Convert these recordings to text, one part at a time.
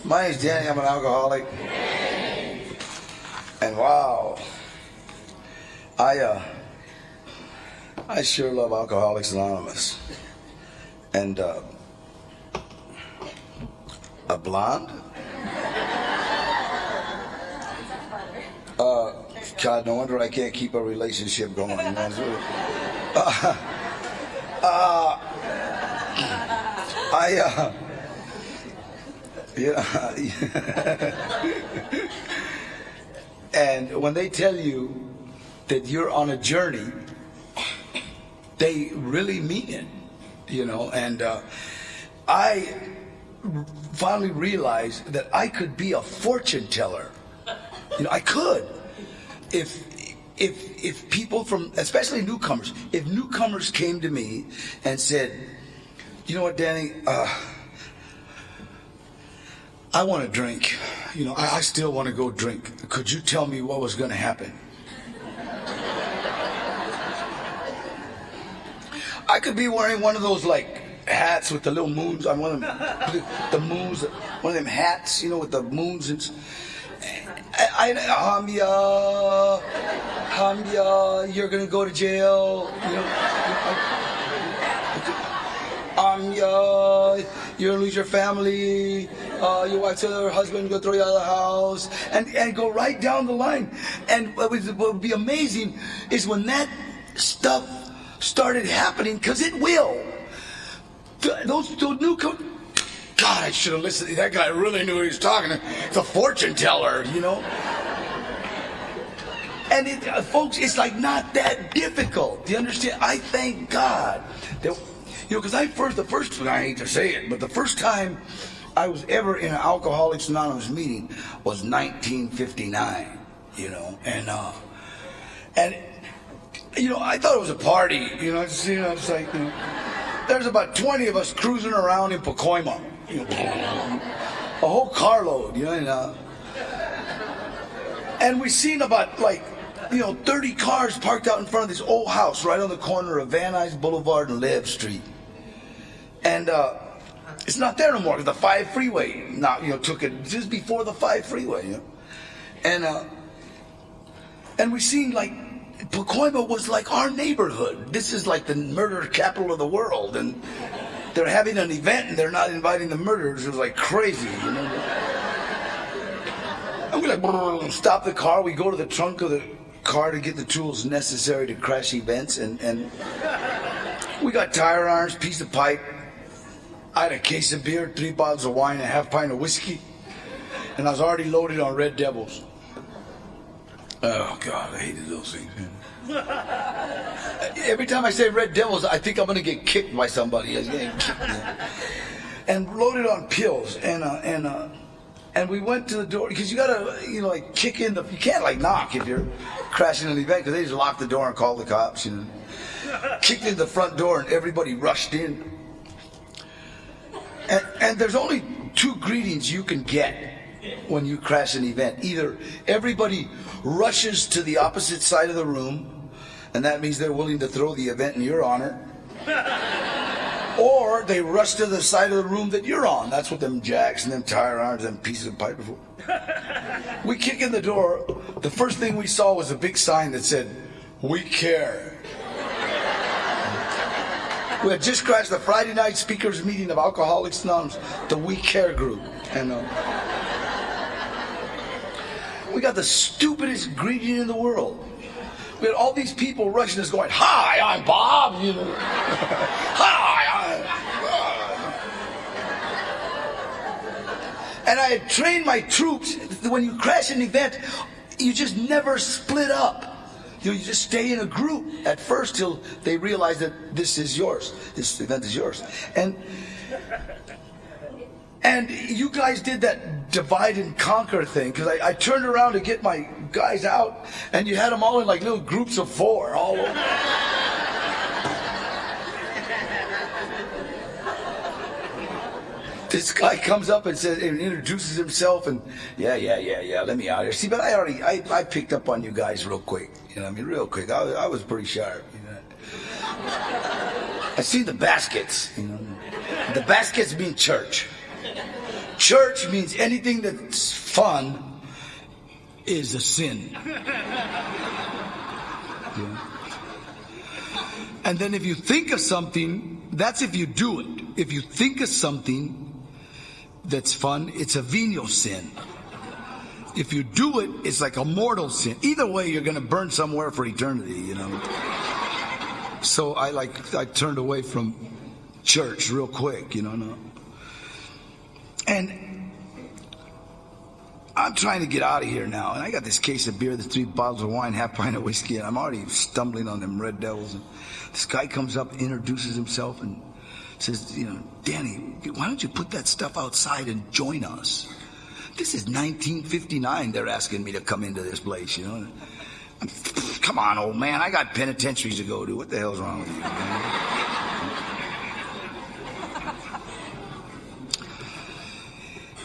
My name's Danny, I'm an alcoholic. And wow, I sure love Alcoholics Anonymous. And a blonde? God, no wonder I can't keep a relationship going. And when they tell you that you're on a journey, they really mean it, you know. And I finally realized that I could be a fortune teller. You know, I could. If people from, especially newcomers, if newcomers came to me and said, you know what, Danny, I want to drink. You know, I still want to go drink. Could you tell me what was going to happen? I could be wearing one of those like hats with the little moons on one of them, the moons, one of them hats, you know, with the moons and. Hamya, you're gonna go to jail. You know, you're gonna lose your family. Your wife's her husband gonna throw you out of the house, and go right down the line. And what would be amazing is when that stuff started happening, because it will. Those newcomers. God, I should have listened. That guy really knew what he was talking to. It's a fortune teller, you know. And folks, it's like not that difficult. Do you understand? I thank God that, you know, because I hate to say it, but the first time I was ever in an Alcoholics Anonymous meeting was 1959, you know, and you know, I thought it was a party, you know, it's like, you know, there's about 20 of us cruising around in Pacoima. You know, a whole carload, you know, and we seen about 30 cars parked out in front of this old house right on the corner of Van Nuys Boulevard and Lev Street, and it's not there no more because the 5 freeway took it just before the 5 freeway, you know, and we seen like Pacoima was like our neighborhood. This is like the murder capital of the world, and they're having an event and they're not inviting the murderers. It was like crazy, you know. And we like stop the car. We go to the trunk of the car to get the tools necessary to crash events, and we got tire irons, piece of pipe. I had a case of beer, 3 bottles of wine, and a half pint of whiskey, and I was already loaded on Red Devils. Oh God, I hated those things, man. Every time I say Red Devils, I think I'm gonna get kicked by somebody. And loaded on pills, and we went to the door because you gotta, like kick in the. You can't like knock if you're crashing an event because they just lock the door and call the cops. You know, kicked in the front door and everybody rushed in. And there's only 2 greetings you can get when you crash an event. Either everybody rushes to the opposite side of the room, and that means they're willing to throw the event in your honor, or they rush to the side of the room that you're on. That's what them jacks and them tire irons and pieces of pipe are for. We kick in the door. The first thing we saw was a big sign that said, "We care." We had just crashed the Friday night speakers meeting of Alcoholics Anonymous, the We Care group, and we got the stupidest greeting in the world. We had all these people rushing us going, "Hi, I'm Bob," you know. "Hi, and I had trained my troops, when you crash an event, you just never split up. You just stay in a group at first till they realize that this is yours. This event is yours. And you guys did that divide and conquer thing, because I turned around to get my guys out, and you had them all in like little groups of 4 all over. This guy comes up and says, and introduces himself, and yeah, let me out here. See, but I picked up on you guys real quick. You know what I mean? Real quick. I was pretty sharp. You know? I see the baskets. You know, the baskets mean church. Church means anything that's fun is a sin. Yeah. And then if you think of something, that's if you do it. If you think of something that's fun, it's a venial sin. If you do it, it's like a mortal sin. Either way, you're going to burn somewhere for eternity, you know. So I turned away from church real quick, you know. No. And I'm trying to get out of here now. And I got this case of beer, the 3 bottles of wine, half pint of whiskey, and I'm already stumbling on them Red Devils. And this guy comes up, introduces himself, and says, you know, Danny, why don't you put that stuff outside and join us? This is 1959. They're asking me to come into this place, you know. Come on, old man. I got penitentiaries to go to. What the hell's wrong with you, man?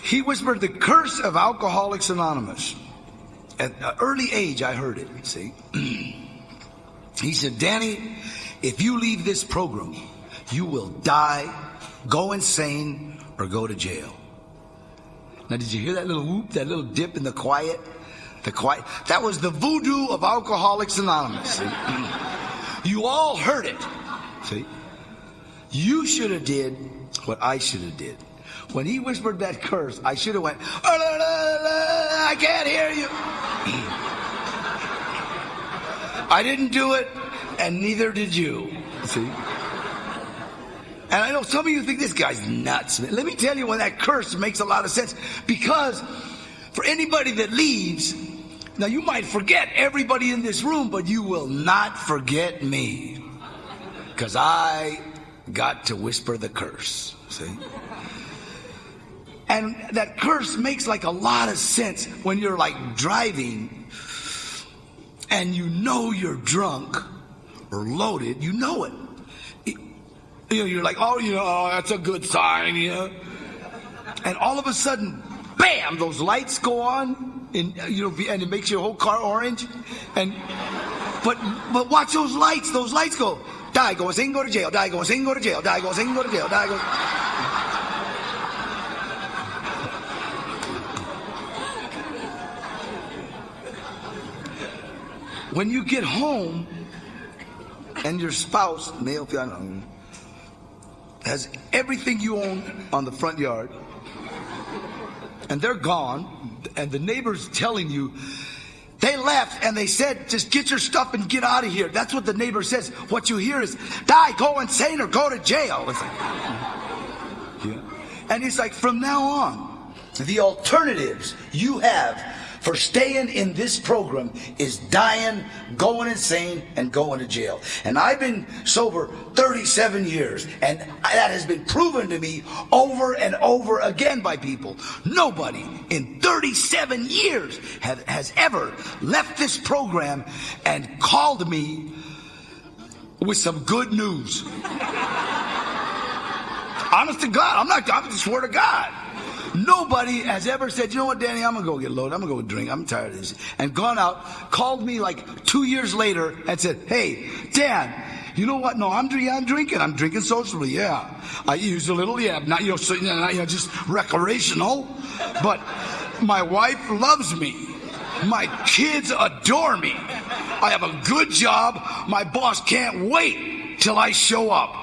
He whispered the curse of Alcoholics Anonymous. At an early age, I heard it, see. He said, Danny, if you leave this program, you will die, go insane, or go to jail. Now, did you hear that little whoop, that little dip in the quiet? The quiet. That was the voodoo of Alcoholics Anonymous. See? You all heard it. See? You should have did what I should have did. When he whispered that curse, I should have went, I can't hear you. I didn't do it, and neither did you. See? And I know some of you think this guy's nuts. Let me tell you why that curse makes a lot of sense. Because for anybody that leaves, now you might forget everybody in this room, but you will not forget me. Because I got to whisper the curse. See? And that curse makes like a lot of sense when you're like driving and you know you're drunk or loaded. You know it. You know, you're like, oh, you know, that's a good sign, you know. And all of a sudden, bam, those lights go on, and you know, and it makes your whole car orange. And but watch those lights. Those lights go. Die, go sing, go to jail. Die, go sing, go to jail. Die, go sing, go to jail. Die, go. When you get home, and your spouse, male, female, has everything you own on the front yard, and they're gone, and the neighbor's telling you, they left and they said, just get your stuff and get out of here. That's what the neighbor says. What you hear is, die, go insane, or go to jail. It's like, yeah. And it's like, from now on, the alternatives you have for staying in this program is dying, going insane, and going to jail. And I've been sober 37 years, and that has been proven to me over and over again by people. Nobody in 37 years has ever left this program and called me with some good news. Honest to God, I swear to God. Nobody has ever said, you know what, Danny, I'm going to go get loaded. I'm going to go drink. I'm tired of this. And gone out, called me like 2 years later and said, hey, Dan, you know what? No, I'm drinking. I'm drinking socially, yeah. I use a little, yeah, not, just recreational. But my wife loves me. My kids adore me. I have a good job. My boss can't wait till I show up.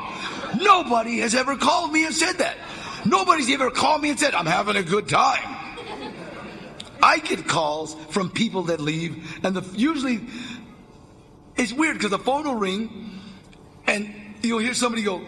Nobody has ever called me and said that. Nobody's ever called me and said, I'm having a good time. I get calls from people that leave, and usually it's weird because the phone will ring and you'll hear somebody go,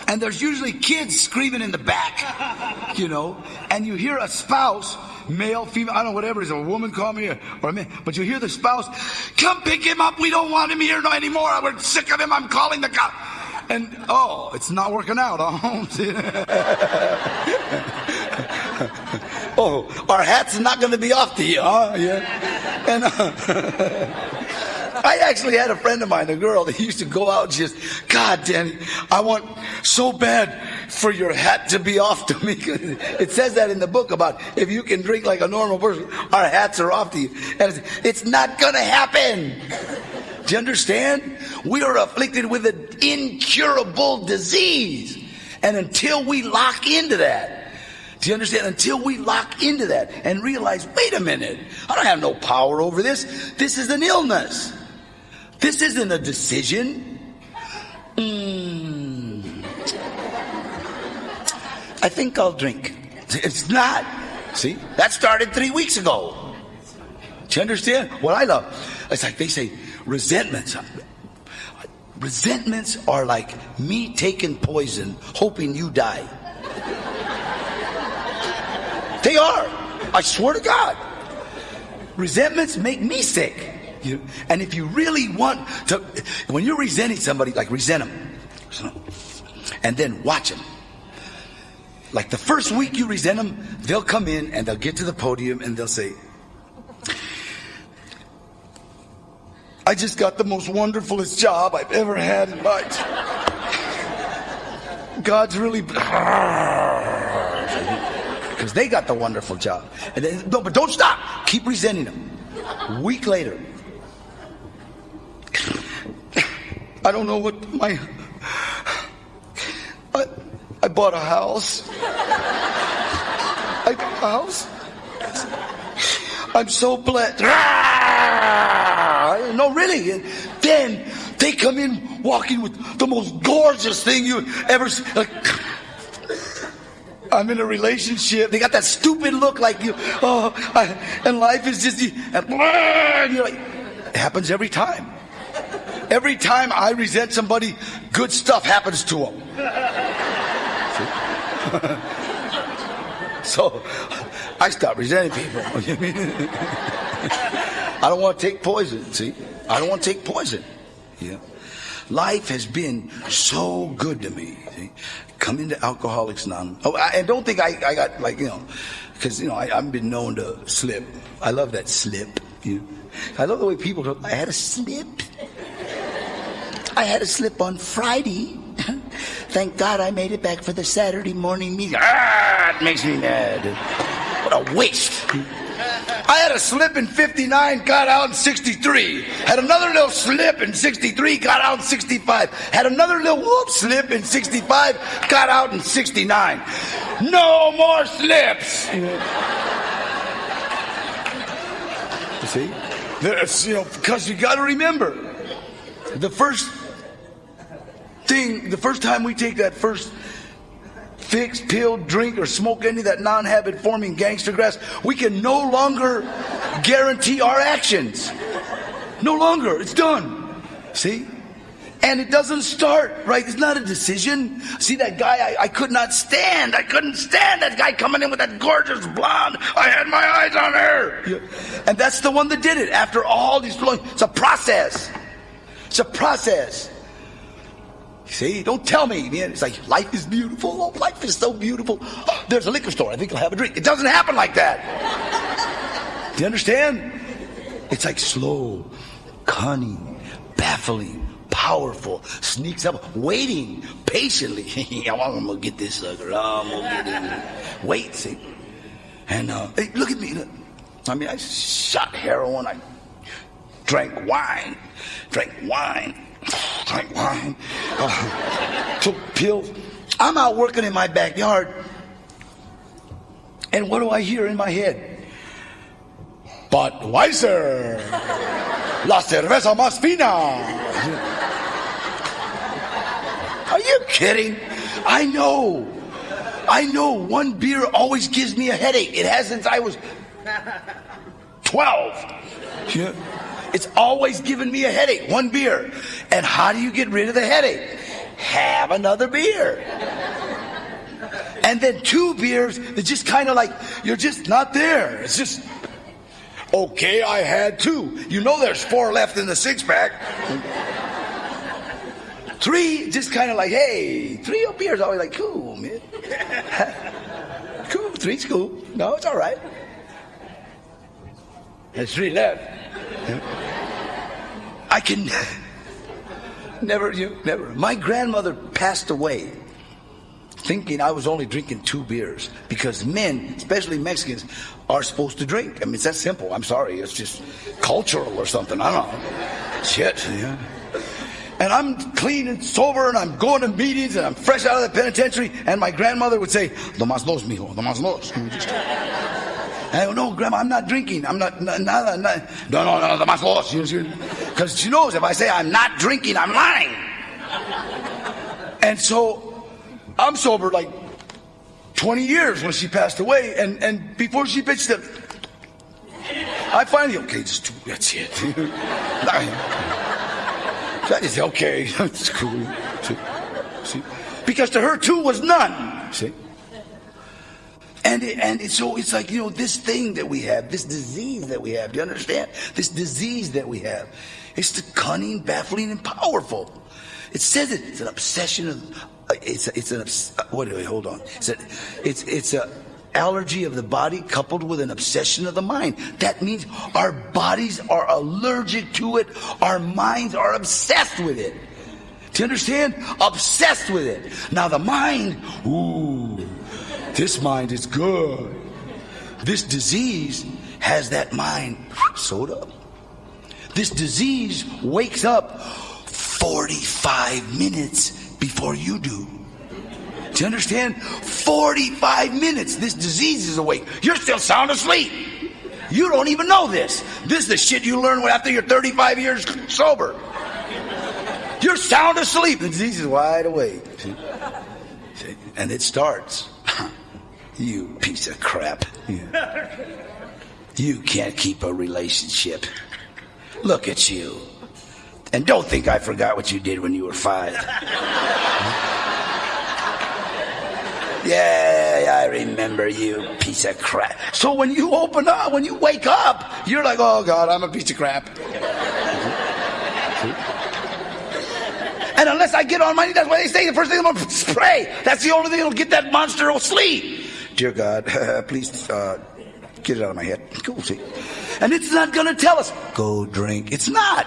and there's usually kids screaming in the back, you know, and you hear a spouse, male, female, I don't know, whatever it is, a woman call me or a man, but you hear the spouse, come pick him up, we don't want him here no anymore, we're sick of him, I'm calling the cop. And, oh, it's not working out, oh, our hat's not going to be off to you, huh? Yeah. And I actually had a friend of mine, a girl, that used to go out and just, God, Danny, I want so bad for your hat to be off to me. It says that in the book about if you can drink like a normal person, our hats are off to you. And it's not going to happen. Do you understand? We are afflicted with an incurable disease. And until we lock into that, do you understand? Until we lock into that and realize, wait a minute, I don't have no power over this. This is an illness. This isn't a decision. I think I'll drink. It's not. See, that started 3 weeks ago. Do you understand? What I love, it's like they say, resentments. Resentments are like me taking poison, hoping you die. They are. I swear to God. Resentments make me sick. And if you really want to, when you're resenting somebody, like resent them, and then watch them. Like the first week you resent them, they'll come in and they'll get to the podium and they'll say, I just got the most wonderfulest job I've ever had in my God's really, because they got the wonderful job. And then, no, but don't stop. Keep resenting them. A week later, I don't know what I bought a house. I bought a house. I'm so blessed. No, really. And then they come in walking with the most gorgeous thing you ever see. Like, I'm in a relationship. They got that stupid look like you. And life is just. And you're like, it happens every time. Every time I resent somebody, good stuff happens to them. So I stopped resenting people. I don't want to take poison, see? I don't want to take poison. Yeah. Life has been so good to me, see? Come into Alcoholics Anonymous. And don't think I got, like, because, I've been known to slip. I love that slip. I love the way people go, I had a slip. I had a slip on Friday. Thank God I made it back for the Saturday morning meeting. It makes me mad. What a waste. I had a slip in 59, got out in 63. Had another little slip in 63, got out in 65. Had another little slip in 65, got out in 69. No more slips. You see? Because you got to remember, the first time we take that first fix, pill, drink, or smoke any of that non-habit forming gangster grass, we can no longer guarantee our actions. No longer. It's done. See? And it doesn't start, right? It's not a decision. See that guy I could not stand. I couldn't stand that guy coming in with that gorgeous blonde. I had my eyes on her. Yeah. And that's the one that did it. After all these, it's a process. It's a process. See, don't tell me, man. It's like, life is beautiful. Oh, life is so beautiful. Oh, there's a liquor store. I think I'll have a drink. It doesn't happen like that. Do you understand? It's like slow, cunning, baffling, powerful, sneaks up, waiting patiently. I'm going to get this sucker. I'm going to get it. Wait, see. And hey, look at me. Look. I mean, I shot heroin. I drank wine. Drank wine. Took pills. I'm out working in my backyard, and what do I hear in my head? Budweiser, la cerveza más fina. Are you kidding? I know. One beer always gives me a headache. It has since I was 12. Yeah. It's always given me a headache, one beer. And how do you get rid of the headache? Have another beer. And then 2 beers, they're just kind of like, you're just not there. It's just, okay, I had 2. There's 4 left in the 6-pack. 3, just kind of like, hey, 3 beers, always like, cool, man. Cool, 3's cool. No, it's all right. There's 3 left. I can never. My grandmother passed away thinking I was only drinking 2 beers because men, especially Mexicans, are supposed to drink. I mean, it's that simple. I'm sorry. It's just cultural or something. I don't know. Shit. Yeah. And I'm clean and sober, and I'm going to meetings, and I'm fresh out of the penitentiary, and my grandmother would say, "Nomás dos, mijo, nomás dos." And I go, "No, Grandma, I'm not drinking. I'm not. No, nomás dos." Because she knows if I say I'm not drinking, I'm lying. And so I'm sober like 20 years when she passed away, and before she pitched it, I finally, okay, just 2, that's it. That is okay. It's cool. See? Because to her 2 was none. See? And so it's like, this thing that we have, this disease that we have. Do you understand? This disease that we have. It's the cunning, baffling, and powerful. It says it's an obsession of. Hold on. It's a allergy of the body coupled with an obsession of the mind. That means our bodies are allergic to it. Our minds are obsessed with it. Do you understand? Obsessed with it. Now the mind, this mind is good. This disease has that mind sewed up. This disease wakes up 45 minutes before you do. Do you understand? 45 minutes, this disease is awake. You're still sound asleep. You don't even know this. This is the shit you learn after you're 35 years sober. You're sound asleep. The disease is wide awake. See? And it starts. You piece of crap. Yeah. You can't keep a relationship. Look at you. And don't think I forgot what you did when you were 5. Yeah, I remember you, piece of crap. So when you open up, when you wake up, you're like, oh God, I'm a piece of crap. And unless I get on my knees, that's why they say the first thing I'm going to pray. That's the only thing that'll get that monster asleep. Dear God, please get it out of my head. Go see. And it's not going to tell us, go drink. It's not.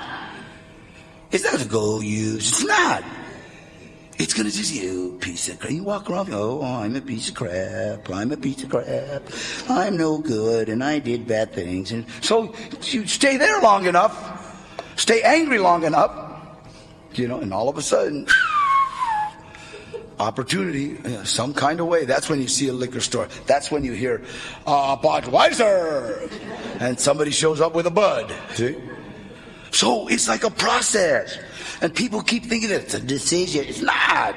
It's not going to go use. It's not. It's going to just, you piece of crap. You walk around, oh, I'm a piece of crap. I'm a piece of crap. I'm no good, and I did bad things. And so you stay there long enough, stay angry long enough, and all of a sudden, opportunity, some kind of way. That's when you see a liquor store. That's when you hear, Budweiser. And somebody shows up with a Bud. See? So it's like a process. And people keep thinking that it's a decision. It's not.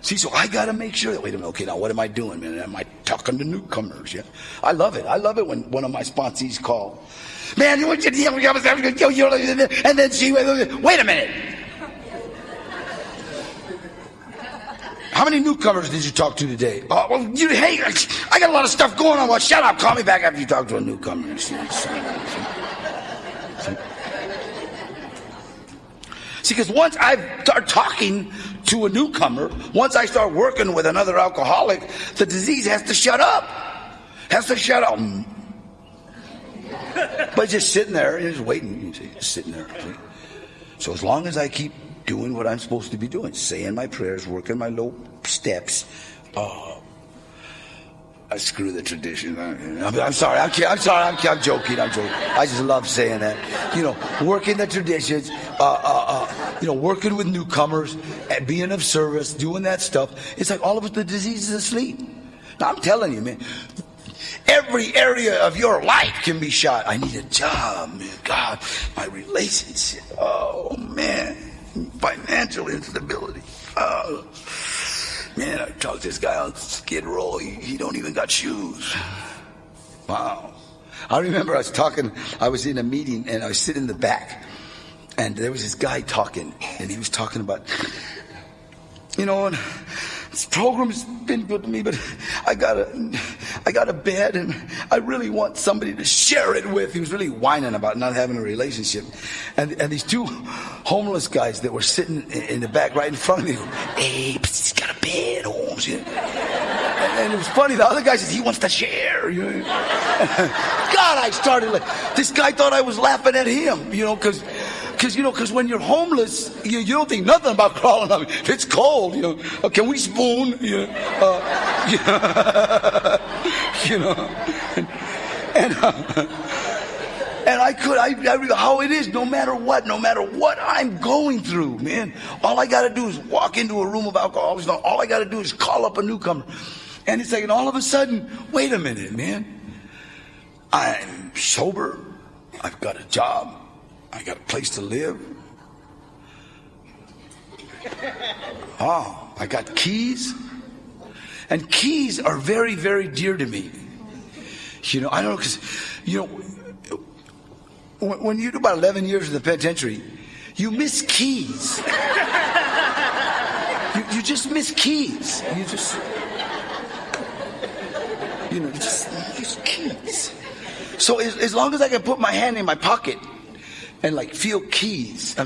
See, so I got to make sure that, wait a minute, okay, now what am I doing, man? Am I talking to newcomers? Yeah, I love it. I love it when one of my sponsees call. Man, and then she, wait a minute. How many newcomers did you talk to today? Hey, I got a lot of stuff going on. Well, shut up. Call me back after you talk to a newcomer. See, because once I start talking to a newcomer, once I start working with another alcoholic, the disease has to shut up. Has to shut up. But just sitting there, just waiting, you see, just sitting there. See? So as long as I keep doing what I'm supposed to be doing, saying my prayers, working my low steps, I screw the tradition. I'm sorry. I'm joking. I just love saying that. Working the traditions, working with newcomers, and being of service, doing that stuff. It's like all of us, the disease is asleep. Now, I'm telling you, man, every area of your life can be shot. I need a job, man. God, my relationship. Oh, man. Financial instability. Man, I talked to this guy on Skid Row. He don't even got shoes. Wow. I remember I was in a meeting, and I was sitting in the back, and there was this guy talking, and he was talking about, this program's been good to me, but I got a bed, and I really want somebody to share it with. He was really whining about not having a relationship. And these 2 homeless guys that were sitting in the back right in front of me, hey, he's got a bed, Holmes. And it was funny, the other guy says he wants to share. God, I started this guy thought I was laughing at him, because because when you're homeless, you don't think nothing about crawling up. If it's cold, can we spoon? You know, and I how it is, no matter what I'm going through, man. All I got to do is walk into a room of alcoholics. All I got to do is call up a newcomer. And it's like, and all of a sudden, wait a minute, man. I'm sober. I've got a job. I got a place to live. Oh, I got keys. And keys are very, very dear to me. I don't know, because, when you do about 11 years in the penitentiary, you miss keys. You just miss keys. Just keys. So as long as I can put my hand in my pocket and like feel keys,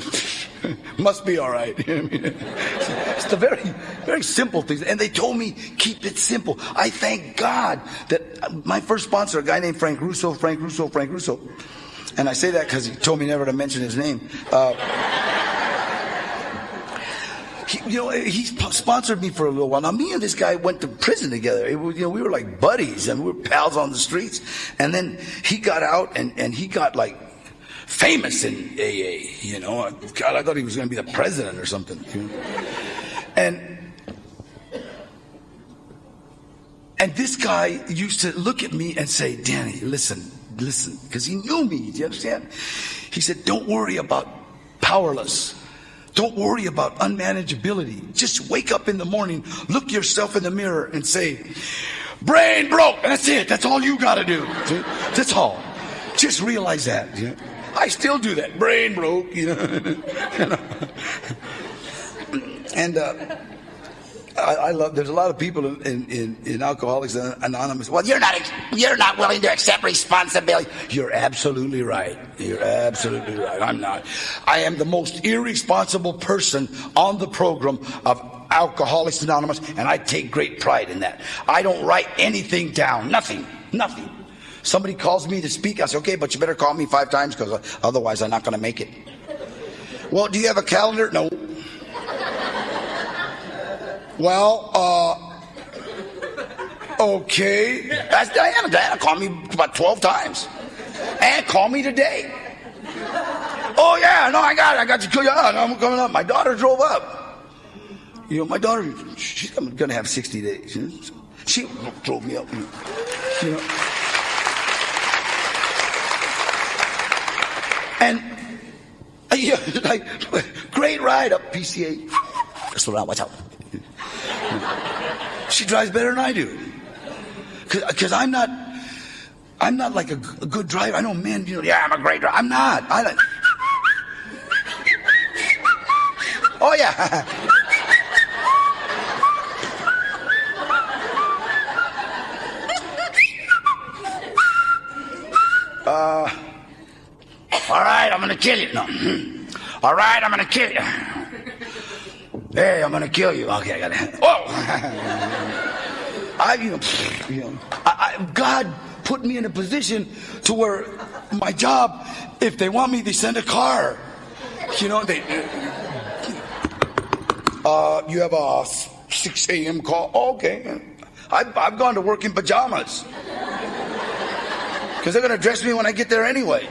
must be all right. It's the very, very simple things. And they told me, keep it simple. I thank God that my first sponsor, a guy named Frank Russo. And I say that because he told me never to mention his name. He sponsored me for a little while. Now, me and this guy went to prison together. We were like buddies, and we were pals on the streets. And then he got out, and he got like famous in AA. God, I thought he was going to be the president or something. And this guy used to look at me and say, "Danny, listen," because he knew me. Do you understand? He said, "Don't worry about powerless. Don't worry about unmanageability. Just wake up in the morning, look yourself in the mirror and say, brain broke." And that's it. That's all you got to do. That's all. Just realize that. I still do that. Brain broke. And I love. There's a lot of people in Alcoholics Anonymous. Well, you're not willing to accept responsibility. You're absolutely right. I'm not. I am the most irresponsible person on the program of Alcoholics Anonymous, and I take great pride in that. I don't write anything down. Nothing. Somebody calls me to speak. I say, okay, but you better call me 5 times because otherwise I'm not going to make it. Well, do you have a calendar? No. Well, okay. That's Diana. Diana called me about 12 times. And call me today. Oh, yeah, no, I got you. I'm coming up. My daughter drove up. My daughter, she's going to have 60 days. She drove me up. And, great ride up PCA. Slow down, watch out. She drives better than I do, because I'm not like a good driver. I know men, yeah, I'm a great driver. I'm not. Oh yeah. All right, I'm gonna kill you. No. All right, I'm gonna kill you. Hey, I'm gonna kill you. Okay, I got it. Oh! God put me in a position to where my job, if they want me, they send a car. You have a 6 a.m. call. Oh, okay. I've gone to work in pajamas because they're gonna dress me when I get there anyway.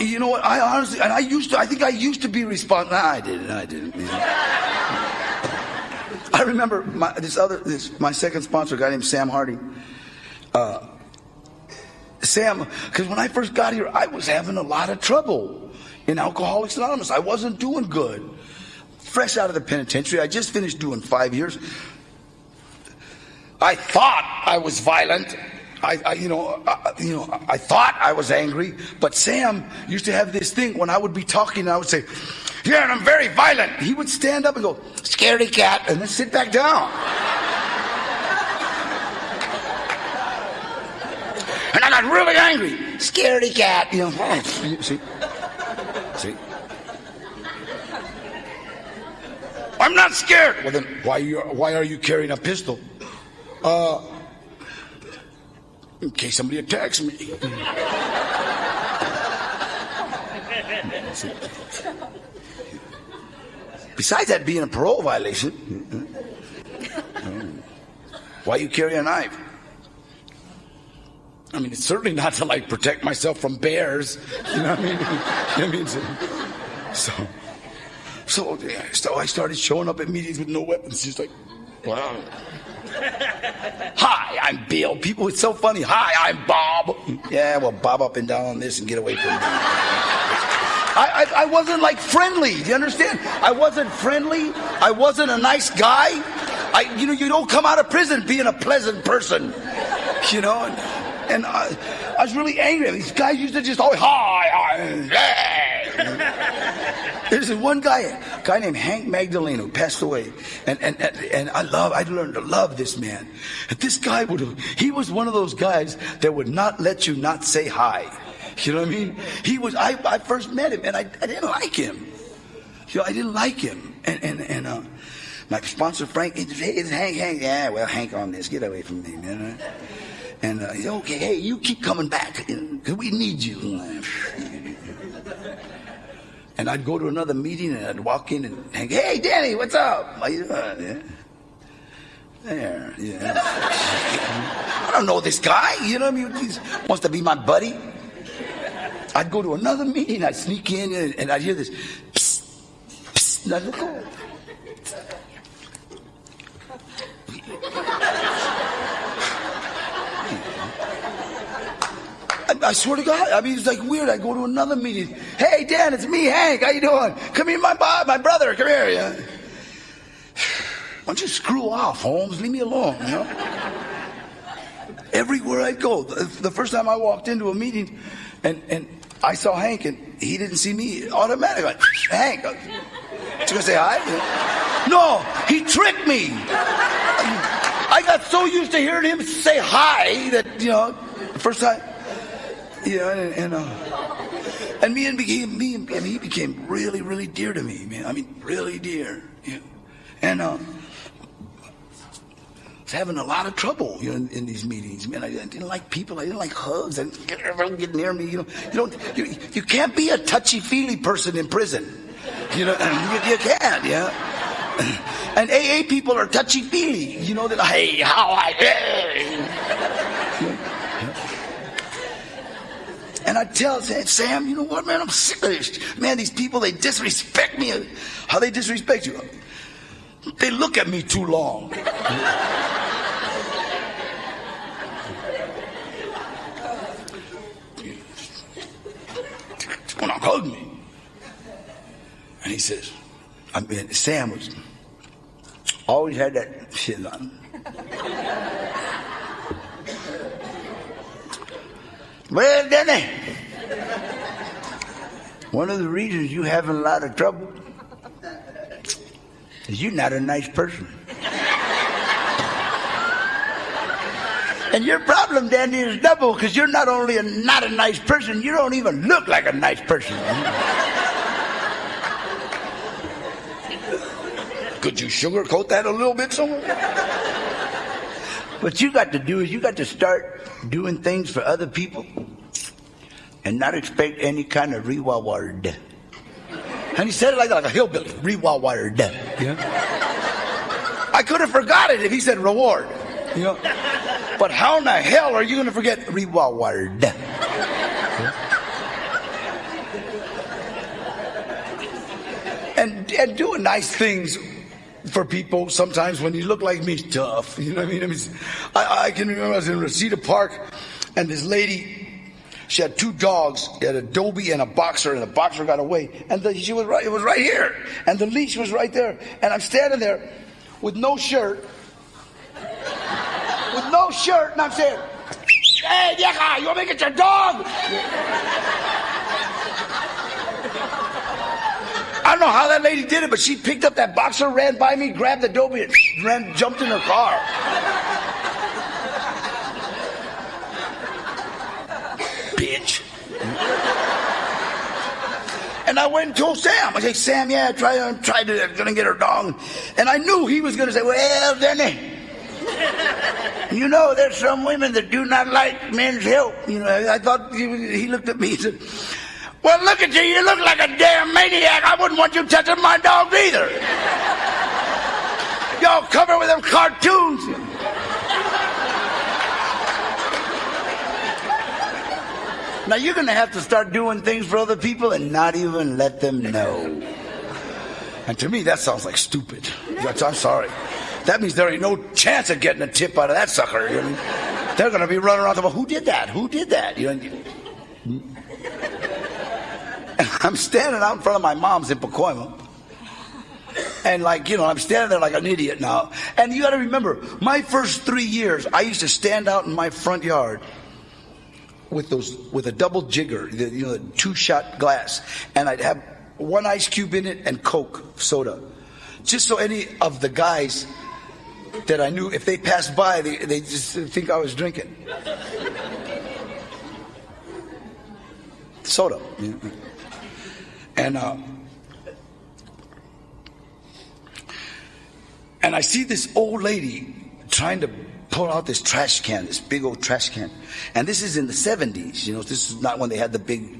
You know what? I honestly, and I think I used to be responsible. Nah, I didn't. I remember my second sponsor, a guy named Sam Hardy. Sam, because when I first got here, I was having a lot of trouble in Alcoholics Anonymous. I wasn't doing good. Fresh out of the penitentiary, I just finished doing 5 years. I thought I was violent. I thought I was angry, but Sam used to have this thing when I would be talking and I would say, yeah, and I'm very violent. He would stand up and go, scaredy cat, and then sit back down. And I got really angry. Scaredy cat, see? I'm not scared. Well then, why are you carrying a pistol? in case somebody attacks me. Besides that being a parole violation, why you carry a knife? I mean, it's certainly not to like protect myself from bears. You know what I mean? So I started showing up at meetings with no weapons. Just like, wow. Hi, I'm Bill. People, it's so funny. Hi, I'm Bob. Yeah, well, bob up and down on this and get away from me. I wasn't like friendly. Do you understand? I wasn't friendly. I wasn't a nice guy. You don't come out of prison being a pleasant person. You know, and I was really angry. These guys used to just always hi. There's one guy, a guy named Hank Magdalene, who passed away, and I learned to love this man. And this guy he was one of those guys that would not let you not say hi. You know what I mean? I first met him and I didn't like him. You know, I didn't like him. And my sponsor Frank, it's Hank. Yeah, well, Hank on this. Get away from me, man. And he's okay. Hey, you keep coming back because we need you. And I'd go to another meeting and I'd walk in and Hank, hey, Danny, what's up? How you doing? Yeah. There, yeah. I don't know this guy. You know what I mean? He wants to be my buddy. I'd go to another meeting, I'd sneak in and I'd hear this psst, psst, and I'd look over. I swear to God, I mean, it's like weird. I go to another meeting. Hey, Dan, it's me, Hank. How you doing? Come here, my brother. Come here. Yeah. Why don't you screw off, Holmes? Leave me alone, you know? Everywhere I'd go. The first time I walked into a meeting and I saw Hank and he didn't see me, automatically, like, Hank, you gonna say hi? No, he tricked me. I got so used to hearing him say hi that, you know, the first time, and me and he became really, really dear to me, man. I mean, really dear. Yeah. And I was having a lot of trouble, you know, in these meetings, man. I didn't like people. I didn't like hugs. I didn't get near me. You know, you can't be a touchy-feely person in prison. You know, you can't, yeah. And AA people are touchy-feely. You know that. Hey, how hey. And I tell Sam, you know what, man? I'm sick of this. Man, these people, they disrespect me. How they disrespect you? They look at me too long. Come on, hug me. And he says, Sam was always had that shit on. Well, Danny, one of the reasons you having a lot of trouble is you're not a nice person. And your problem, Danny, is double because you're not only not a nice person, you don't even look like a nice person. Could you sugarcoat that a little bit somewhere? What you got to do is you got to start doing things for other people and not expect any kind of reward. And he said it like a hillbilly, reward. Yeah. I could have forgot it if he said reward. You know. But how in the hell are you going to forget reward? Yeah. And doing nice things for people sometimes when you look like me is tough. You know what I mean? I can remember I was in Reseda Park and this lady, she had two dogs, had a Dobie and a Boxer, and the Boxer got away. And she was right, it was right here. And the leash was right there. And I'm standing there with no shirt. With no shirt, and I'm saying, hey, vieja, you want me to get your dog? I don't know how that lady did it, but she picked up that Boxer, ran by me, grabbed the Dobie, and jumped in her car. Bitch. And I went and told Sam. I said, Sam, yeah, I'm gonna get her dog. And I knew he was gonna say, well, Danny, You know, there's some women that do not like men's help. You know, I thought he looked at me and said, well, look at you. You look like a damn maniac. I wouldn't want you touching my dogs either. Y'all covered with them cartoons. Now, you're going to have to start doing things for other people and not even let them know. And to me, that sounds like stupid. I'm sorry. That means there ain't no chance of getting a tip out of that sucker. You know? They're going to be running around, who did that? Who did that? You know? And I'm standing out in front of my mom's in Pacoima. And I'm standing there like an idiot now. And you got to remember, my first 3 years, I used to stand out in my front yard with a double jigger, the 2-shot glass, and I'd have 1 ice cube in it and Coke soda, just so any of the guys that I knew, if they passed by, they just think I was drinking soda. And I see this old lady trying to pull out this trash can, this big old trash can. And this is in the 70s, this is not when they had the big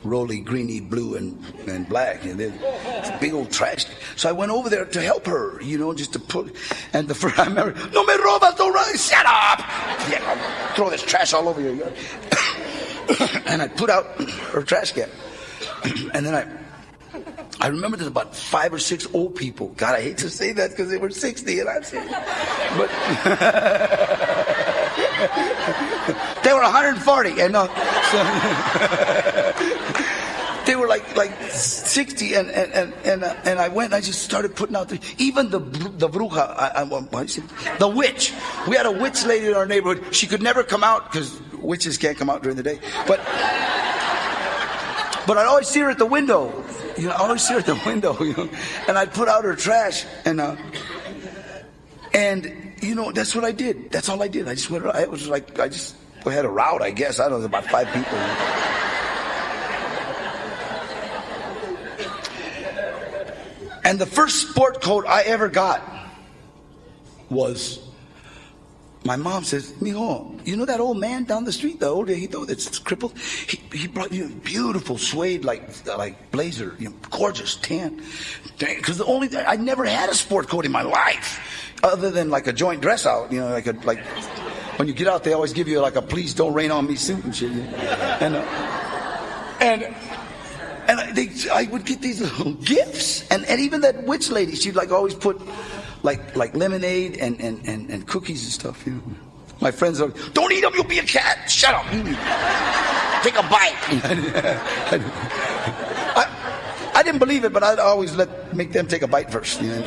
rolly, greeny, blue, and black. It's a big old trash can. So I went over there to help her, just to put, and the first I remember, no me robas, don't run, shut up! Yeah, I'll throw this trash all over your yard. And I put out her trash can. And then I remember there's about 5 or 6 old people. God, I hate to say that because they were 60 and I'm 60. But they were 140. And they were like 60. And I went and I just started putting out even the bruja, the witch. We had a witch lady in our neighborhood. She could never come out because witches can't come out during the day. But I'd always see her at the window. I always see her at the window, and I'd put out her trash, and that's what I did. That's all I did. I just went. It was like I just had a route, I guess. I don't know, about 5 people. And the first sport coat I ever got was. My mom says, mijo, you know that old man down the street, the old viejito that's crippled? He brought you a beautiful suede like blazer, gorgeous tan. Because I never had a sport coat in my life, other than like a joint dress out, like when you get out, they always give you like a please don't rain on me suit and shit. I would get these little gifts, and even that witch lady, she'd always put. Like lemonade and cookies and stuff. My friends are, don't eat them, you'll be a cat. Shut up. Take a bite. I didn't believe it, but I'd always make them take a bite first. And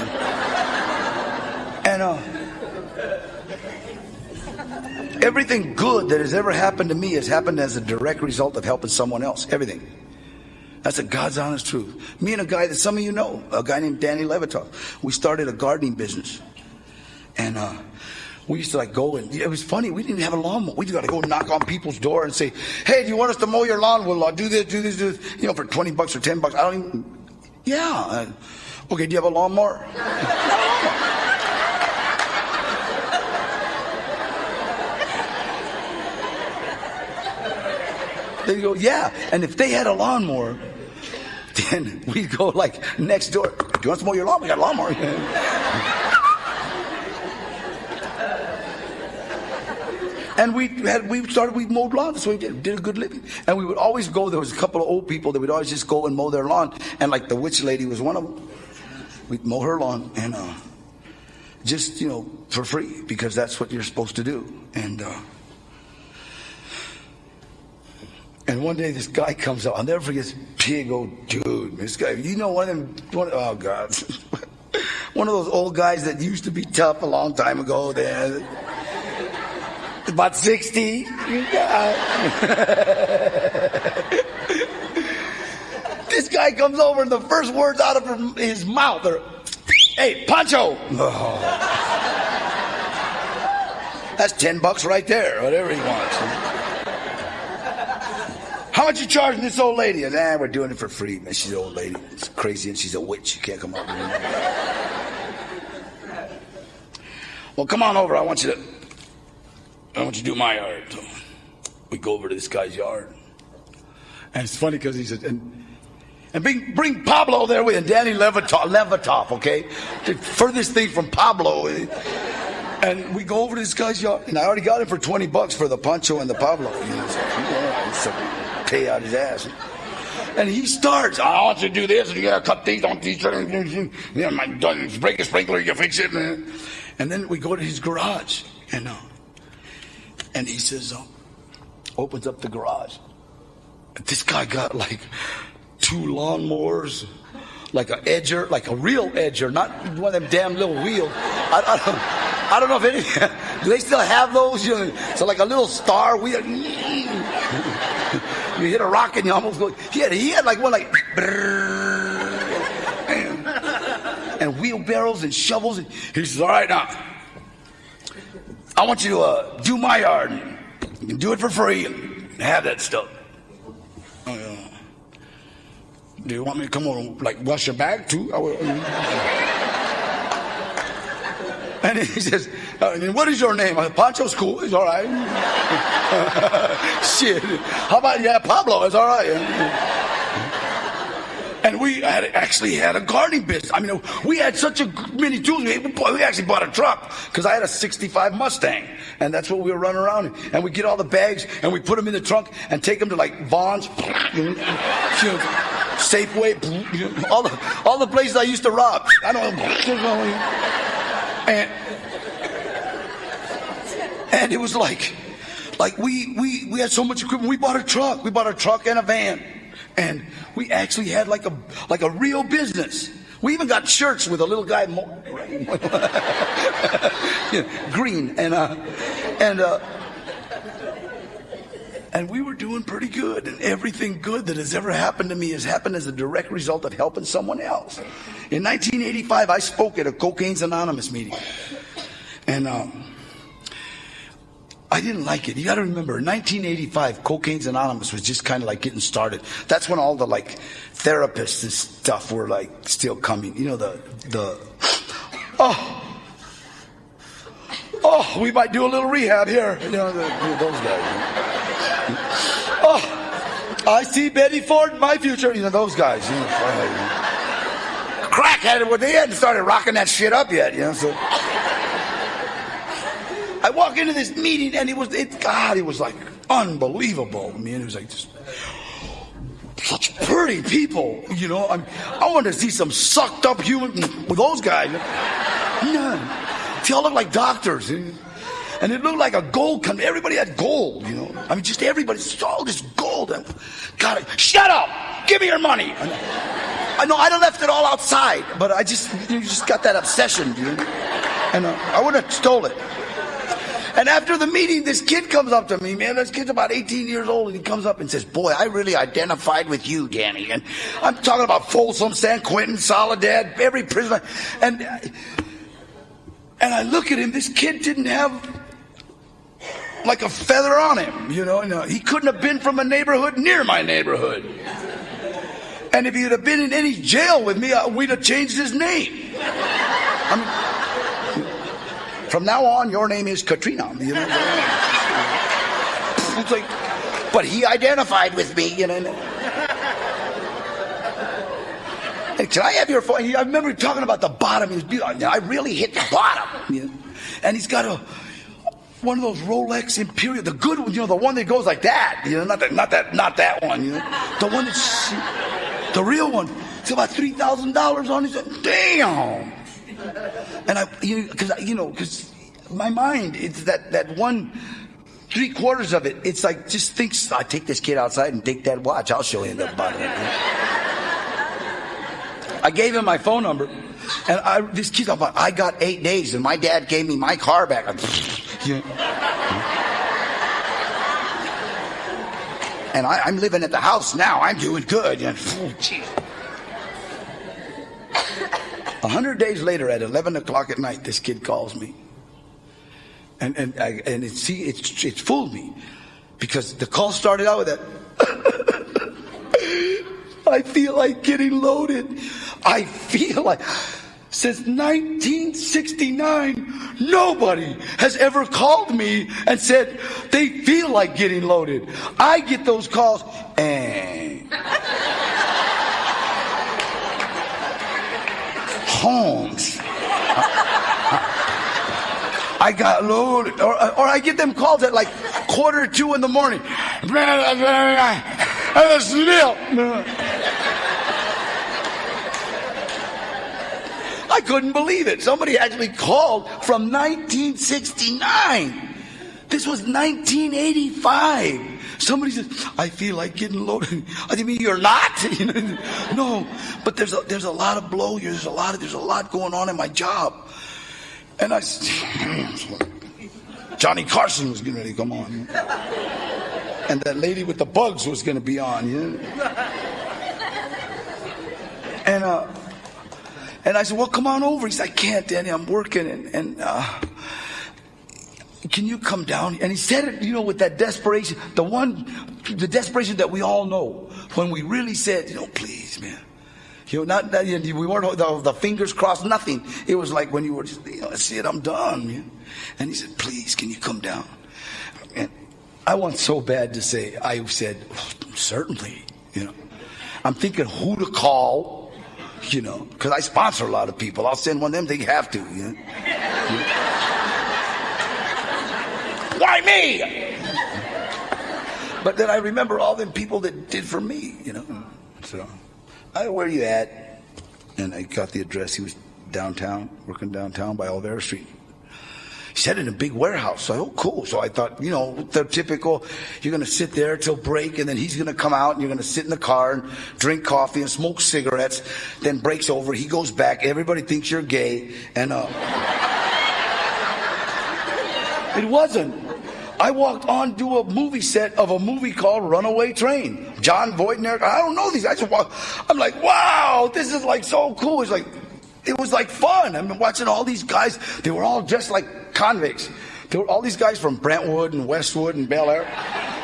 everything good that has ever happened to me has happened as a direct result of helping someone else. Everything. That's a God's honest truth. Me and a guy that some of you know, a guy named Danny Trejo, we started a gardening business. And we used to go and it was funny. We didn't have a lawnmower. We just got to go knock on people's door and say, hey, do you want us to mow your lawn? We'll do this, do this. For $20 or $10. I don't even, yeah. Okay, do you have a lawnmower? They go, yeah. And if they had a lawnmower, then we'd go next door. Do you want to mow your lawn? We got a lawnmower. And we mowed lawns, so we did a good living. And we would always go, there was a couple of old people that would always just go and mow their lawn. And the witch lady was one of them. We'd mow her lawn and just, for free, because that's what you're supposed to do. And one day this guy comes up. I'll never forget this big old dude. This guy, oh God. One of those old guys that used to be tough a long time ago. About 60. This guy comes over and the first words out of his mouth are, hey, Pancho. Oh. That's $10 right there, whatever he wants. How much you charging this old lady? And we're doing it for free, man. She's an old lady. It's crazy, and she's a witch. You can't come up with her. well, come on over. I want you to do my yard. So we go over to this guy's yard. And it's funny because he said, and bring Pablo there with him, Danny Levatov, okay? The furthest thing from Pablo. And we go over to this guy's yard, and I already got him for $20 for the poncho and the Pablo. You know, so pay out his ass. And he starts, I want you to do this, and you gotta cut these on these. You know, break a sprinkler, you fix it. And then we go to his garage, and he says, opens up the garage. This guy got like 2 lawnmowers, like a edger, like a real edger, not one of them damn little wheels. I don't know if any, do they still have those? You know, so like a little star wheel. You hit a rock and you almost go. He had like one like, and wheelbarrows and shovels. And he says, all right, now, I want you to do my yard. You can do it for free and have that stuff. Oh, yeah. Do you want me to come over and like wash your bag too? And he says, what is your name? Pancho's cool. It's all right. Shit. How about, Pablo? It's all right. And we actually had a gardening business. I mean, we had such many tools. We actually bought a truck because I had a 65 Mustang. And that's what we were running around in. And we get all the bags and we put them in the trunk and take them to like Vaughn's, Safeway, all the places I used to rob. I don't know. And it was like we had so much equipment. We bought a truck and a van, and we actually had like a real business. We even got shirts with a little guy green and we were doing pretty good, and everything good that has ever happened to me has happened as a direct result of helping someone else. In 1985, I spoke at a Cocaine's Anonymous meeting, and I didn't like it. You got to remember, in 1985, Cocaine's Anonymous was just kind of like getting started. That's when all the like therapists and stuff were like still coming. You know, we might do a little rehab here. You know, those guys. I see Betty Ford in my future. You know, those guys. You know, crackheaded, well, they hadn't started rocking that shit up yet. You know, so I walk into this meeting and it was like unbelievable. I mean, it was like just such pretty people. You know, I wanted to see some sucked up human with those guys. They all look like doctors. And it looked like a gold company. Everybody had gold, you know. I mean, just everybody, all this gold. And God, shut up! Give me your money. I know I left it all outside, but you just got that obsession, dude. And I would have stole it. And after the meeting, this kid comes up to me, man. This kid's about 18 years old, and he comes up and says, "Boy, I really identified with you, Danny." And I'm talking about Folsom, San Quentin, Soledad, every prison. And I look at him. This kid didn't have like a feather on him, you know. He couldn't have been from a neighborhood near my neighborhood. And if he'd have been in any jail with me, we'd have changed his name. I mean, from now on, your name is Katrina. You know? It's like, but he identified with me, you know. Hey, can I have your phone? I remember talking about the bottom. I really hit the bottom. You know? And he's got one of those Rolex Imperial, the good one, you know, the one that goes like that, you know, not that one, you know, the one that's the real one. It's about $3,000 on it. Damn. And because my mind, it's that one 3/4 of it. It's like just thinks I take this kid outside and take that watch. I'll show you the bottom. I gave him my phone number, and this kid's about, I got 8 days, and my dad gave me my car back. And I'm living at the house now. I'm doing good. 100 days later, at 11 o'clock at night, this kid calls me, and it's fooled me, because the call started out with that. I feel like getting loaded. I feel like Since 1969, nobody has ever called me and said they feel like getting loaded. I get those calls, and Holmes, I got loaded. Or I get them calls at like 1:45 in the morning. I couldn't believe it. Somebody actually called from 1969. This was 1985. Somebody said, I feel like getting loaded. I mean, you're not? No, but there's a lot of blow here. There's a lot going on in my job. And I said, Johnny Carson was getting ready to come on. And that lady with the bugs was going to be on. And I said, well, come on over. He said, I can't, Danny, I'm working. And can you come down? And he said it, with that desperation, the desperation that we all know when we really said, please, man. Not that we weren't the fingers crossed, nothing. It was like when you were just, that's it, I'm done, man. And he said, please, can you come down? And I want so bad to say, I said, certainly, I'm thinking who to call. Because I sponsor a lot of people. I'll send one of them, they have to. Why me? But then I remember all them people that did for me, So, where you at? And I got the address. He was downtown, working downtown by Olvera Street. He said in a big warehouse. So, cool. So I thought, the typical, you're going to sit there till break, and then he's going to come out, and you're going to sit in the car and drink coffee and smoke cigarettes. Then break's over. He goes back. Everybody thinks you're gay. And it wasn't. I walked on to a movie set of a movie called Runaway Train. John Voight and Eric. I don't know these guys. I'm like, wow, this is like so cool. It was like fun. I'm watching all these guys. They were all dressed like convicts. There were all these guys from Brentwood and Westwood and Bel Air.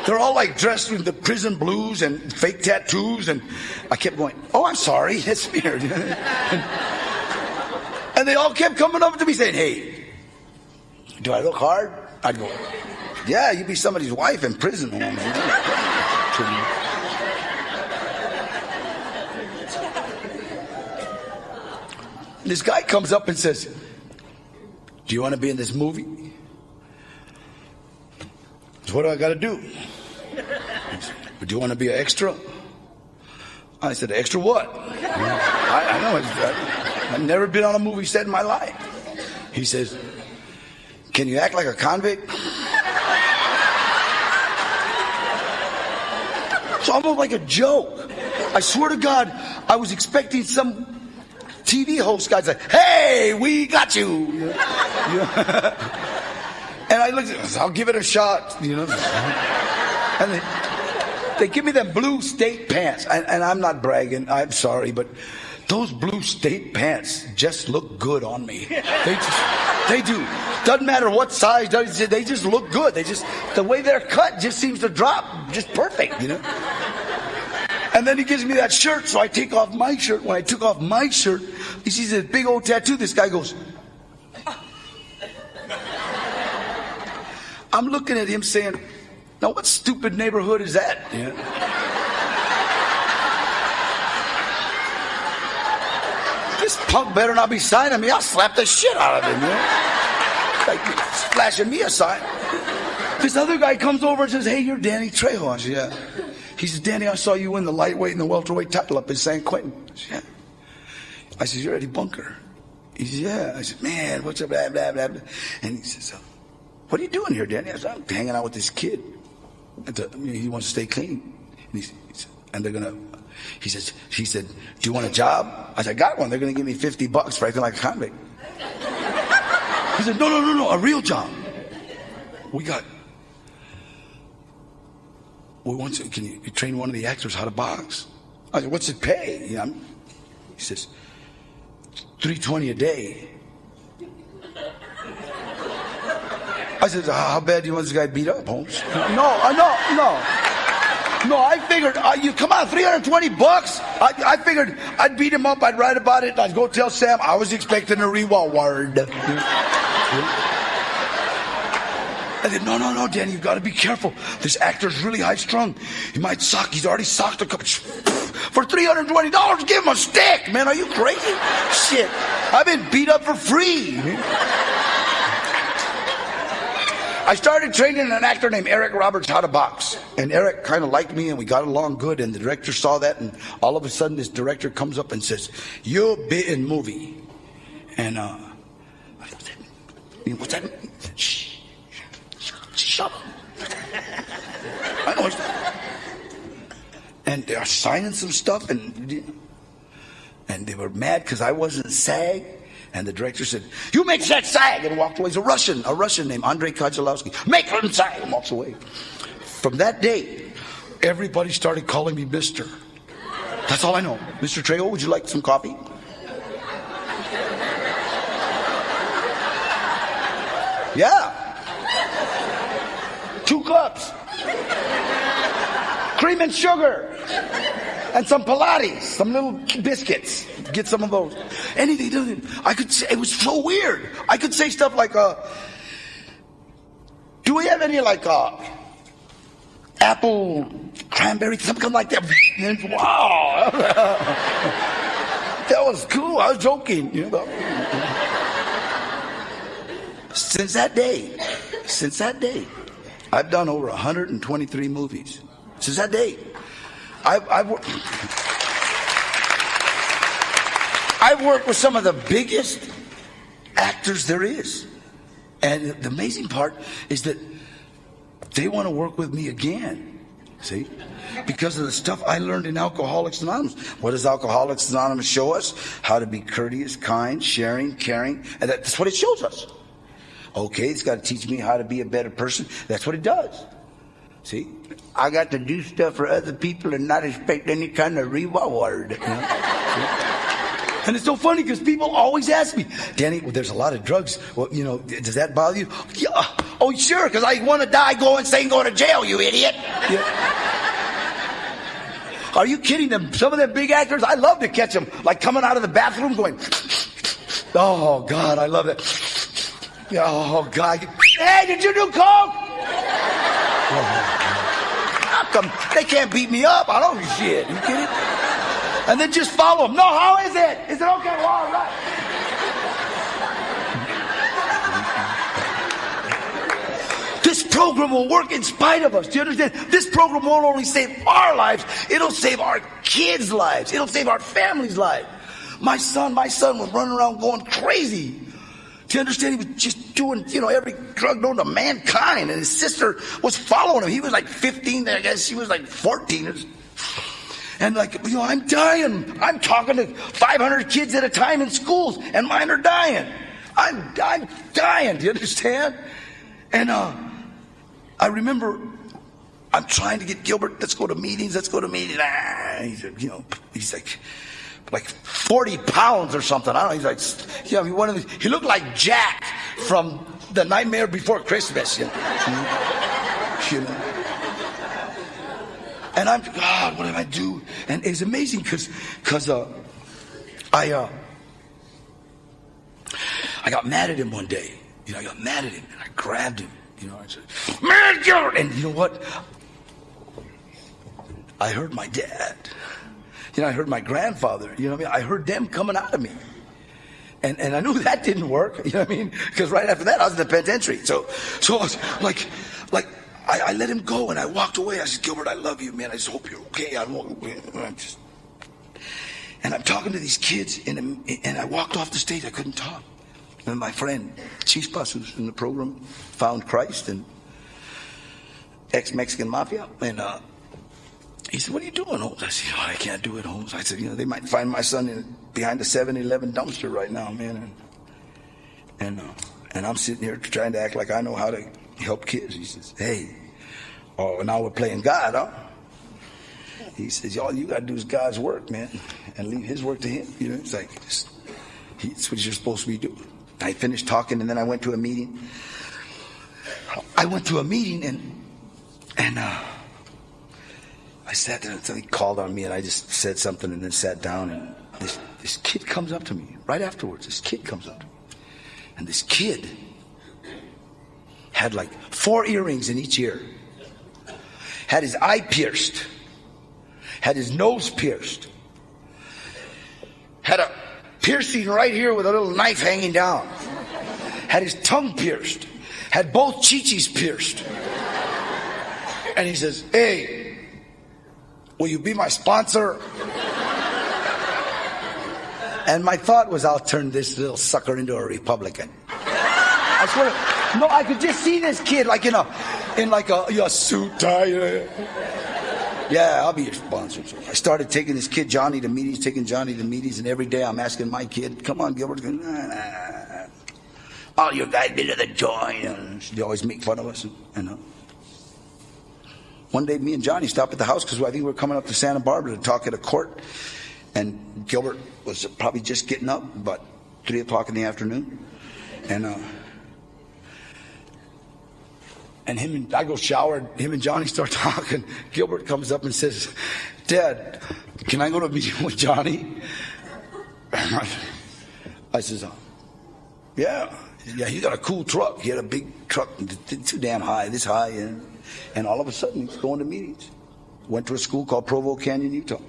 They're all like dressed with the prison blues and fake tattoos. And I kept going, oh, I'm sorry. It's weird. And they all kept coming up to me saying, hey, do I look hard? I'd go, yeah, you'd be somebody's wife in prison. This guy comes up and says, do you want to be in this movie? So what do I got to do? Do you want to be an extra? I said, extra what? I know. I've never been on a movie set in my life. He says, can you act like a convict? It's almost like a joke. I swear to God, I was expecting some TV host guy say, hey, we got you. And I looked at it, I'll give it a shot, And they give me them blue state pants. And I'm not bragging, I'm sorry, but those blue state pants just look good on me. They do. Doesn't matter what size, they just look good. The way they're cut just seems to drop just perfect, And then he gives me that shirt, so I take off my shirt. When I took off my shirt, he sees this big old tattoo. This guy goes, I'm looking at him saying, now what stupid neighborhood is that? This punk better not be signing me. I'll slap the shit out of him. Like flashing me a sign. This other guy comes over and says, hey, you're Danny Trejo. I said, yeah. He says, Danny, I saw you win the lightweight and the welterweight title up in San Quentin. I said, yeah. I said, you're Eddie Bunker. He said, yeah. I said, man, what's up, blah, blah, blah, blah. And he says, what are you doing here, Danny? I said, I'm hanging out with this kid. He wants to stay clean. And they're going to, he said, do you want a job? I said, I got one. They're going to give me $50 for acting like a convict. He said, no, a real job. We want to, can you train one of the actors how to box? I said, what's it pay? He says, $320 a day. I said, how bad do you want this guy beat up, Holmes? No. No, I figured, you come on, $320. I figured I'd beat him up, I'd write about it, and I'd go tell Sam I was expecting a reward. I said, no, Danny, you got to be careful. This actor's really high-strung. He might sock. He's already socked a couple. For $320, give him a stick, man. Are you crazy? Shit, I've been beat up for free. I started training an actor named Eric Roberts how to box. And Eric kind of liked me, and we got along good, and the director saw that, and all of a sudden this director comes up and says, "You'll be in movie." And what's that? Shh. Shut up. I know. And they're signing some stuff, and they were mad because I wasn't SAG. And the director said, "You make that SAG," and walked away. He's a Russian named Andrei Kojalowski. "Make him SAG," and walks away. From that day, everybody started calling me Mr. That's all I know. Mr. Trejo, would you like some coffee? Yeah. 2 cups. Cream and sugar. And some Pilates, some little biscuits. Get some of those. Anything. I could say, it was so weird. I could say stuff like, do we have any like apple cranberry, something like that? And wow. That was cool. I was joking, you know. Since that day, I've done over 123 movies. Since that day, I've worked with some of the biggest actors there is. And the amazing part is that they want to work with me again. See? Because of the stuff I learned in Alcoholics Anonymous. What does Alcoholics Anonymous show us? How to be courteous, kind, sharing, caring. And that's what it shows us. Okay, it's got to teach me how to be a better person. That's what it does. See? I got to do stuff for other people and not expect any kind of reward. You know? And it's so funny because people always ask me, "Danny, well, there's a lot of drugs. Well, you know, does that bother you?" Yeah. Oh, sure, because I want to die going to jail, you idiot. Yeah. Are you kidding them? Some of them big actors, I love to catch them, like coming out of the bathroom going, "Oh, God, I love it. Oh, God. Hey, did you do coke?" How come they can't beat me up? I don't do shit. You kidding? And then just follow them. "No, how is it? Is it okay? Well, all right." This program will work in spite of us. Do you understand? This program won't only save our lives, it'll save our kids' lives. It'll save our family's life. My son was running around going crazy. Do you understand? He was just doing, every drug known to mankind. And his sister was following him. He was like 15, I guess. She was like 14. And I'm dying. I'm talking to 500 kids at a time in schools, and mine are dying. I'm dying. Do you understand? And I remember I'm trying to get Gilbert, let's go to meetings. He said, he's like 40 pounds or something. I don't know. He's like, one of these. He looked like Jack from The Nightmare Before Christmas. You know? And I'm, God, what did I do? And it's amazing because I got mad at him one day. I got mad at him and I grabbed him. I said, "Man, Gilbert!" And you know what? I heard my dad. I heard my grandfather. I heard them coming out of me. And I knew that didn't work. Because right after that I was in the penitentiary. So I was like I let him go and I walked away. I said, "Gilbert, I love you, man. I just hope you're okay." And I'm talking to these kids and I walked off the stage. I couldn't talk. And my friend Chispas, who's in the program, found Christ and ex-Mexican mafia. And he said, "What are you doing, Holmes?" I said, "I can't do it, Holmes." I said, "They might find my son behind the 7-Eleven dumpster right now, man." And I'm sitting here trying to act like I know how to help kids. He says, "Hey, now we're playing God, huh?" He says, "All you got to do is God's work, man, and leave his work to him." It's like, it's what you're supposed to be doing. I finished talking, and then I went to a meeting. I sat there until he called on me, and I just said something and then sat down, and this kid comes up to me right afterwards. This kid comes up to me, and this kid had like 4 earrings in each ear, had his eye pierced, had his nose pierced, had a piercing right here with a little knife hanging down, had his tongue pierced, had both chichis pierced. And he says, "Hey, will you be my sponsor?" And my thought was, I'll turn this little sucker into a Republican. I swear, no, I could just see this kid like in a suit tie. Yeah, I'll be your sponsor. So I started taking this kid Johnny to meetings, and every day I'm asking my kid, "Come on, Gilbert." Nah. All you guys been to the joint. And they always make fun of us, One day, me and Johnny stopped at the house because I think we were coming up to Santa Barbara to talk at a court, and Gilbert was probably just getting up, about 3 o'clock in the afternoon, and I go shower, him and Johnny start talking. Gilbert comes up and says, "Dad, can I go to a meeting with Johnny?" I says, yeah, he got a cool truck. He had a big truck, too damn high, this high, and all of a sudden he's going to meetings. Went to a school called Provo Canyon, Utah.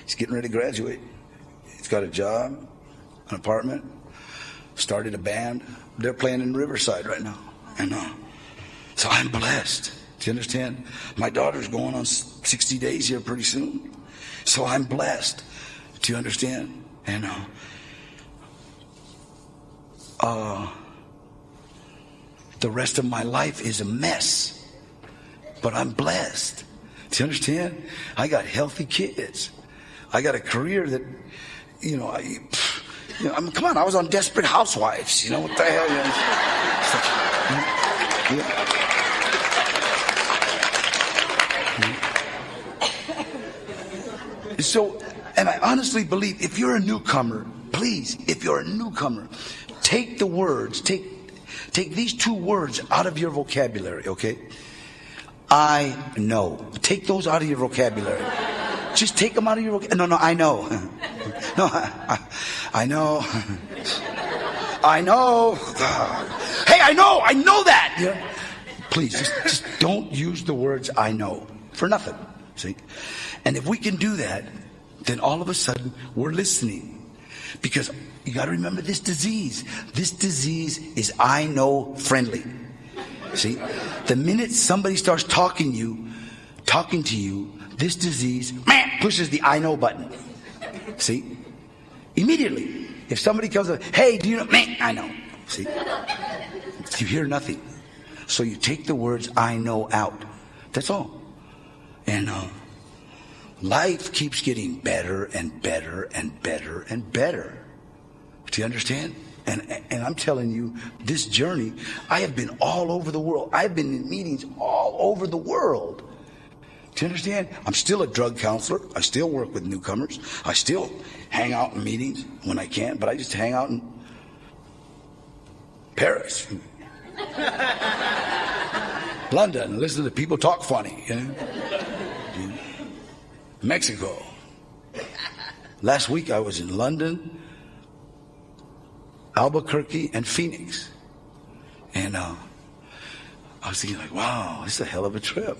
He's getting ready to graduate. He's got a job, an apartment, started a band. They're playing in Riverside right now, so I'm blessed. Do you understand? My daughter's going on 60 days here pretty soon. So I'm blessed. Do you understand? And the rest of my life is a mess. But I'm blessed. Do you understand? I got healthy kids. I got a career that, come on, I was on Desperate Housewives. What the hell? So, and I honestly believe if you're a newcomer, please, take the words, take these 2 words out of your vocabulary, okay? I know. Take those out of your vocabulary. Just take them out of your vocabulary. No, I know. No, I know. I know. Hey, I know that. Yeah. Please, just don't use the words "I know" for nothing. See? And if we can do that, then all of a sudden we're listening. Because you got to remember this disease. This disease is "I know" friendly. See? The minute somebody starts talking to you, this disease pushes the "I know" button. See? Immediately. If somebody comes up, "Hey, do you know?" I know. See? You hear nothing. So you take the words "I know" out. That's all. And life keeps getting better and better and better and better. Do you understand? And I'm telling you, this journey, I have been all over the world. I've been in meetings all over the world. Do you understand? I'm still a drug counselor. I still work with newcomers. I still hang out in meetings when I can, but I just hang out in Paris, London, and listen to people talk funny. Mexico. Last week I was in London, Albuquerque, and Phoenix. And I was thinking, like, wow, this is a hell of a trip.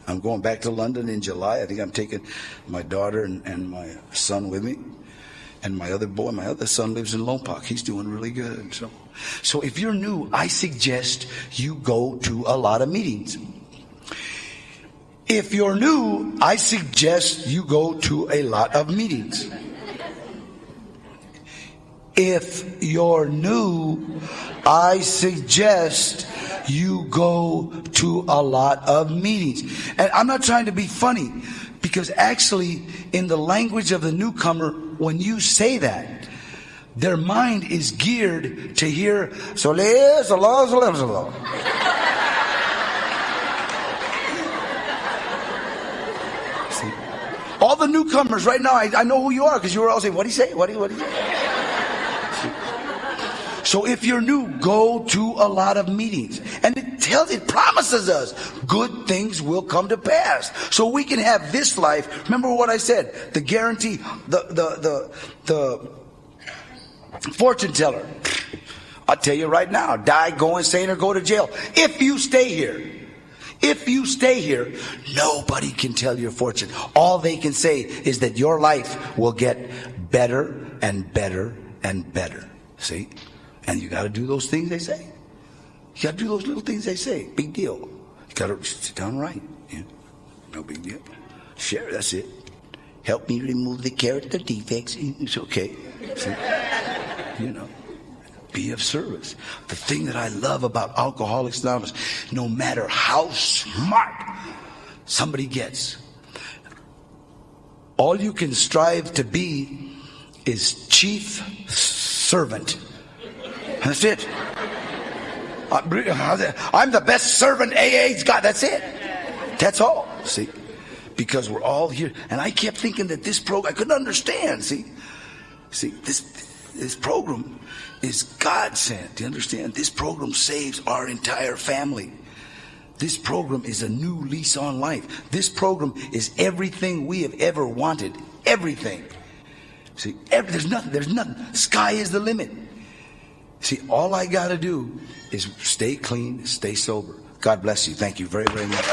I'm going back to London in July. I think I'm taking my daughter and my son with me. And my other son lives in Lompoc. He's doing really good. So if you're new, I suggest you go to a lot of meetings. If you're new, I suggest you go to a lot of meetings. If you're new, I suggest you go to a lot of meetings. And I'm not trying to be funny, because actually, in the language of the newcomer, when you say that, their mind is geared to hear Sole, Solo, Solo, Solo. See? All the newcomers right now, I know who you are, because you were all saying, what do you say? What do you say? So if you're new, go to a lot of meetings. And it promises us good things will come to pass. So we can have this life. Remember what I said, the guarantee, the fortune teller. I'll tell you right now, die, go insane, or go to jail. If you stay here, nobody can tell your fortune. All they can say is that your life will get better and better and better. See? And you got to do those things they say. You got to do those little things they say. Big deal. You got to sit down right. Yeah. No big deal. Share, that's it. Help me remove the character defects. It's okay. See? You know. Be of service. The thing that I love about Alcoholics Anonymous, no matter how smart somebody gets, all you can strive to be is chief servant. That's it. I'm the best servant AA's got. That's it. That's all. See? Because we're all here. And I kept thinking that this program, I couldn't understand. See, this program is God sent. Do you understand? This program saves our entire family. This program is a new lease on life. This program is everything we have ever wanted. Everything. See, there's nothing. Sky is the limit. See, all I got to do is stay clean, stay sober. God bless you. Thank you very, very much.